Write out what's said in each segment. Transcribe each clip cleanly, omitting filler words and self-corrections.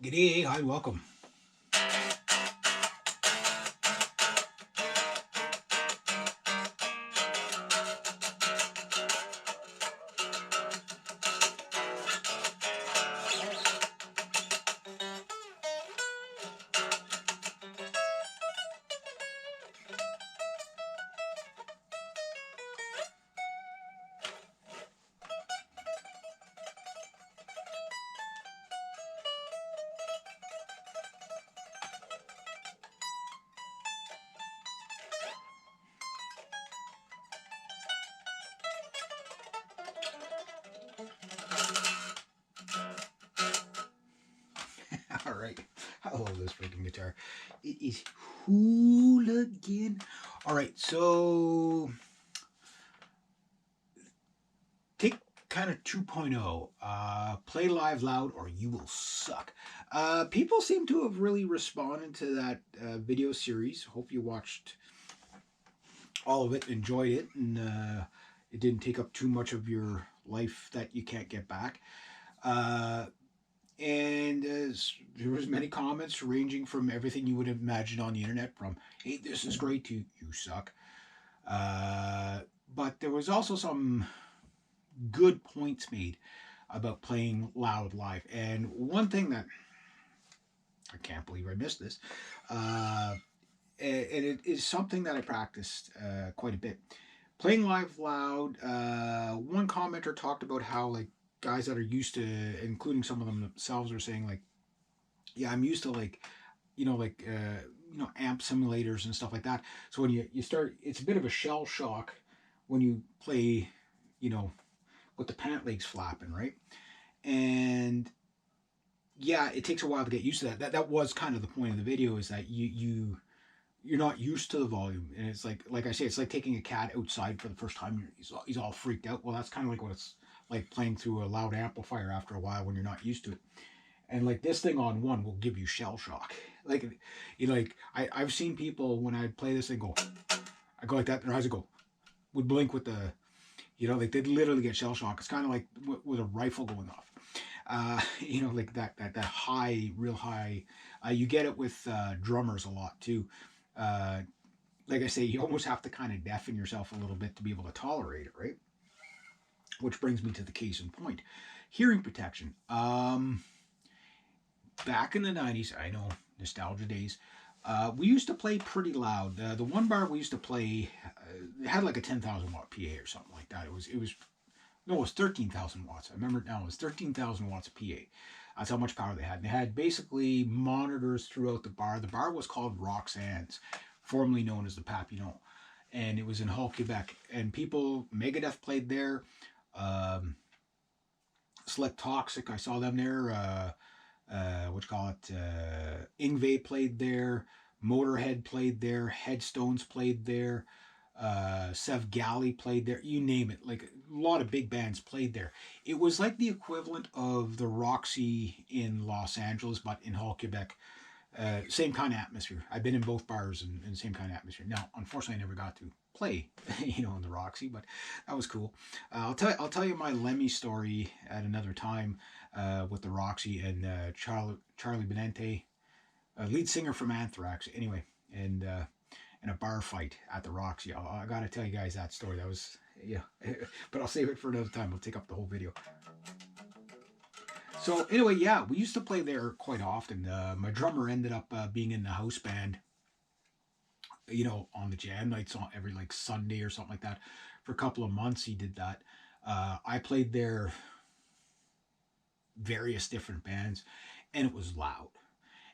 G'day, hi, welcome. All right, I love this freaking guitar. It is Hooligan. All right, so take kind of 2.0. Play live loud or you will suck. People seem to have really responded to that video series. Hope you watched all of it, enjoyed it, and it didn't take up too much of your life that you can't get back. Uh, and there was many comments ranging from everything you would imagine on the internet, from "Hey, this is great" to "You suck." Uh, but there was also some good points made about playing loud live. And one thing that I can't believe I missed this, and it is something that I practiced quite a bit. Playing live loud. One commenter talked about how like guys that are used to, including some of them themselves, are saying like, "Yeah, I'm used to like, amp simulators and stuff like that." So when you start, it's a bit of a shell shock when you play, you know, with the pant legs flapping, right? And yeah, it takes a while to get used to that. That was kind of the point of the video, is that you're not used to the volume, and it's like I say, it's like taking a cat outside for the first time. He's all freaked out. Well, that's kind of like what it's like playing through a loud amplifier after a while when you're not used to it. And like this thing on one will give you shell shock. Like, I've seen people when I play this thing go, I go like that, their eyes would blink with the, like they'd literally get shell shock. It's kind of like with a rifle going off. Like that high, real high. You get it with drummers a lot too. Uh, like I say, you almost have to kind of deafen yourself a little bit to be able to tolerate it, right? Which brings me to the case in point, hearing protection. Back in the 90s, I know, nostalgia days, we used to play pretty loud. The one bar we used to play, it had like a 10,000 watt PA or something like that. No, it was 13,000 watts. I remember it now. It was 13,000 watts of PA. That's how much power they had. They had basically monitors throughout the bar. The bar was called Roxanne's, formerly known as the Papillon, and it was in Hull, Quebec. And people, Megadeth played there. Um, Select Toxic, I saw them there. What you call it? Ingve played there. Motorhead played there. Headstones played there. Sev Galley played there. You name it. Like a lot of big bands played there. It was like the equivalent of the Roxy in Los Angeles, but in Hull, Quebec. Same kind of atmosphere. I've been in both bars and the same kind of atmosphere. Now, unfortunately, I never got to play, in the Roxy, but that was cool. I'll tell you my Lemmy story at another time, with the Roxy and Charlie Benente, lead singer from Anthrax. Anyway, and in a bar fight at the Roxy. I gotta tell you guys that story. That was, yeah, but I'll save it for another time. We'll take up the whole video. So anyway, yeah, we used to play there quite often. My drummer ended up being in the house band, on the jam nights on every like Sunday or something like that. For a couple of months, he did that. I played there various different bands, and it was loud.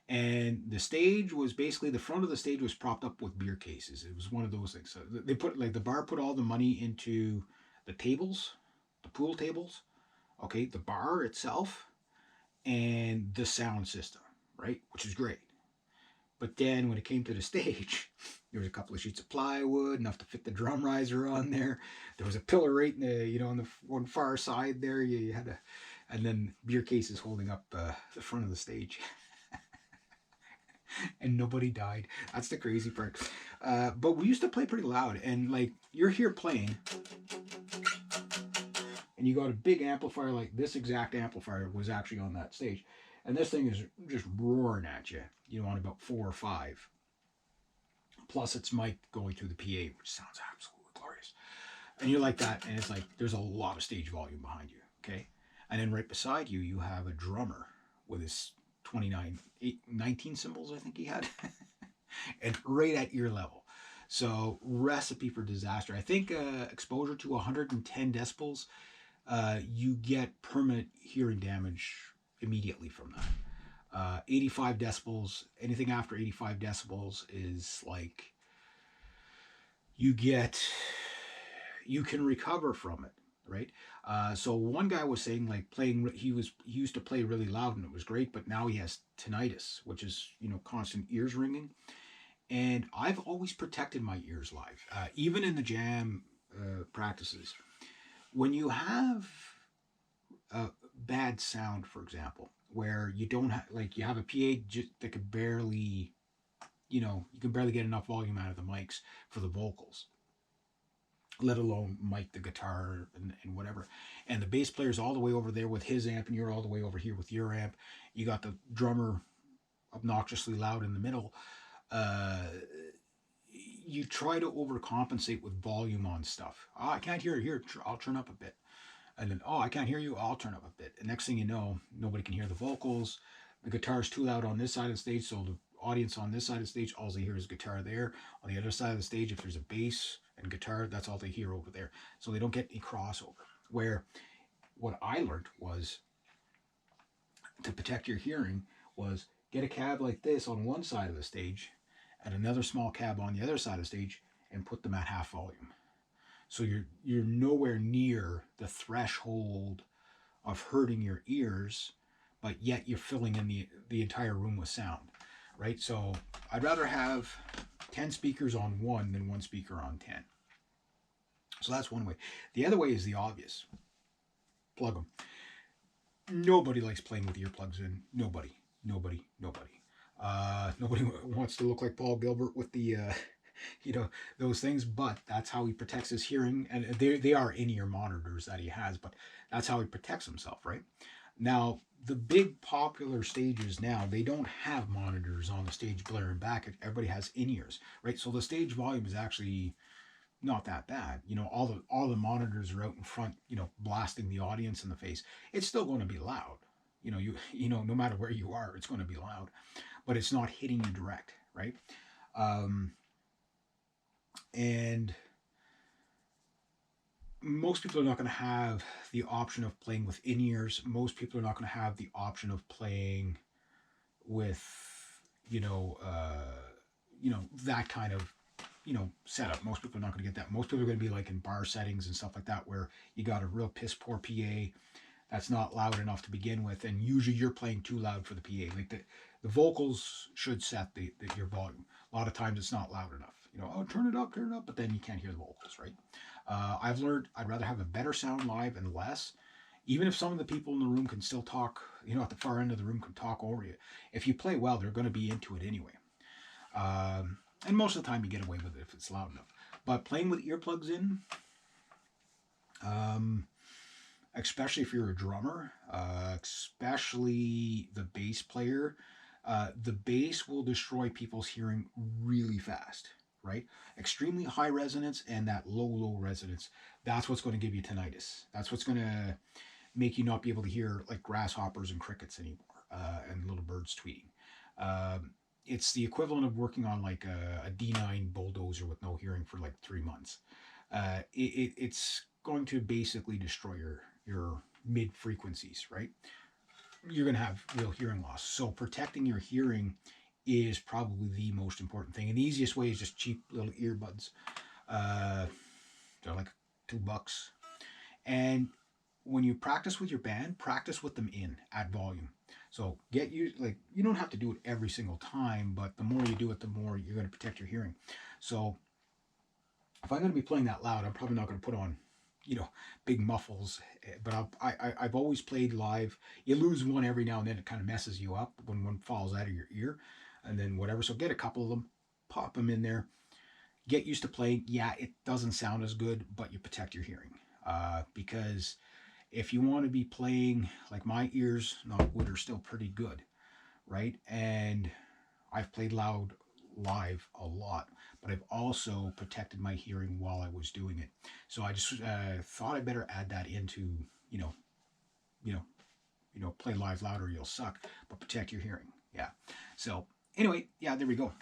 And the stage was basically, the front of the stage was propped up with beer cases. It was one of those things. So they put, like, the bar put all the money into the tables, the pool tables, okay, the bar itself, and the sound system, right? Which is great. But then when it came to the stage, there was a couple of sheets of plywood, enough to fit the drum riser on there. There was a pillar right in the, on the one far side there. You had to, and then beer cases holding up the front of the stage. And nobody died. That's the crazy part. But we used to play pretty loud, and like you're here playing, and you got a big amplifier, like this exact amplifier was actually on that stage, and this thing is just roaring at you, you know, on about 4 or 5. Plus it's mic going through the PA, which sounds absolutely glorious. And you're like that, and it's like there's a lot of stage volume behind you, okay? And then right beside you, you have a drummer with his 19 cymbals, I think he had, and right at ear level. So recipe for disaster. I think exposure to 110 decibels, you get permanent hearing damage immediately from that. 85 decibels, anything after 85 decibels is like you can recover from it, right? So one guy was saying like he used to play really loud and it was great, but now he has tinnitus, which is, you know, constant ears ringing. And I've always protected my ears live, even in the jam practices. When you have a bad sound, for example, where you don't have, like, you have a PA that could barely, you know, you can barely get enough volume out of the mics for the vocals, let alone mic the guitar and whatever. And the bass player's all the way over there with his amp, and you're all the way over here with your amp. You got the drummer obnoxiously loud in the middle. You try to overcompensate with volume on stuff. Oh, I can't hear it here. I'll turn up a bit. And then, oh, I can't hear you. I'll turn up a bit. And next thing you know, nobody can hear the vocals. The guitar's too loud on this side of the stage, so the audience on this side of the stage, all they hear is guitar there. On the other side of the stage, if there's a bass and guitar, that's all they hear over there. So they don't get any crossover. Where what I learned was, to protect your hearing, was get a cab like this on one side of the stage and another small cab on the other side of the stage and put them at half volume. So you're nowhere near the threshold of hurting your ears, but yet you're filling in the entire room with sound, right? So I'd rather have 10 speakers on one than one speaker on 10. So that's one way. The other way is the obvious. Plug them. Nobody likes playing with earplugs in. Nobody. Nobody wants to look like Paul Gilbert with the, you know, those things, but that's how he protects his hearing. And they are in-ear monitors that he has, but that's how he protects himself, right? Now, the big popular stages now, they don't have monitors on the stage blaring back. Everybody has in-ears, right? So the stage volume is actually not that bad. You know, all the monitors are out in front, you know, blasting the audience in the face. It's still going to be loud. You know, no matter where you are, it's going to be loud, but it's not hitting you direct, right? And most people are not going to have the option of playing with in-ears. Most people are not going to have the option of playing with, that kind of, setup. Most people are not going to get that. Most people are going to be like in bar settings and stuff like that, where you got a real piss poor PA that's not loud enough to begin with, and usually you're playing too loud for the PA. Like the vocals should set your volume. A lot of times it's not loud enough. Oh, turn it up, but then you can't hear the vocals, right? I've learned I'd rather have a better sound live and less, even if some of the people in the room can still talk, at the far end of the room can talk over you. If you play well, they're going to be into it anyway. And most of the time you get away with it if it's loud enough. But playing with earplugs in, especially if you're a drummer, especially the bass player, the bass will destroy people's hearing really fast, right? Extremely high resonance and that low resonance. That's what's going to give you tinnitus. That's what's going to make you not be able to hear like grasshoppers and crickets anymore, and little birds tweeting. It's the equivalent of working on like a D9 bulldozer with no hearing for like 3 months. It's going to basically destroy your mid frequencies, right? You're going to have real hearing loss. So protecting your hearing is probably the most important thing. And the easiest way is just cheap little earbuds. They're like $2. And when you practice with your band, practice with them at volume. So you don't have to do it every single time, but the more you do it, the more you're going to protect your hearing. So if I'm going to be playing that loud, I'm probably not going to put on, big muffles. But I've always played live. You lose one every now and then. It kind of messes you up when one falls out of your ear, and then whatever. So get a couple of them, pop them in there, get used to playing. Yeah, it doesn't sound as good, but you protect your hearing, because If you want to be playing, like my ears, knock wood, are still pretty good, right? And I've played loud live a lot, but I've also protected my hearing while I was doing it. So I just thought I better add that into, you know, you know, play live louder, you'll suck, but protect your hearing. Yeah. So anyway, yeah, there we go.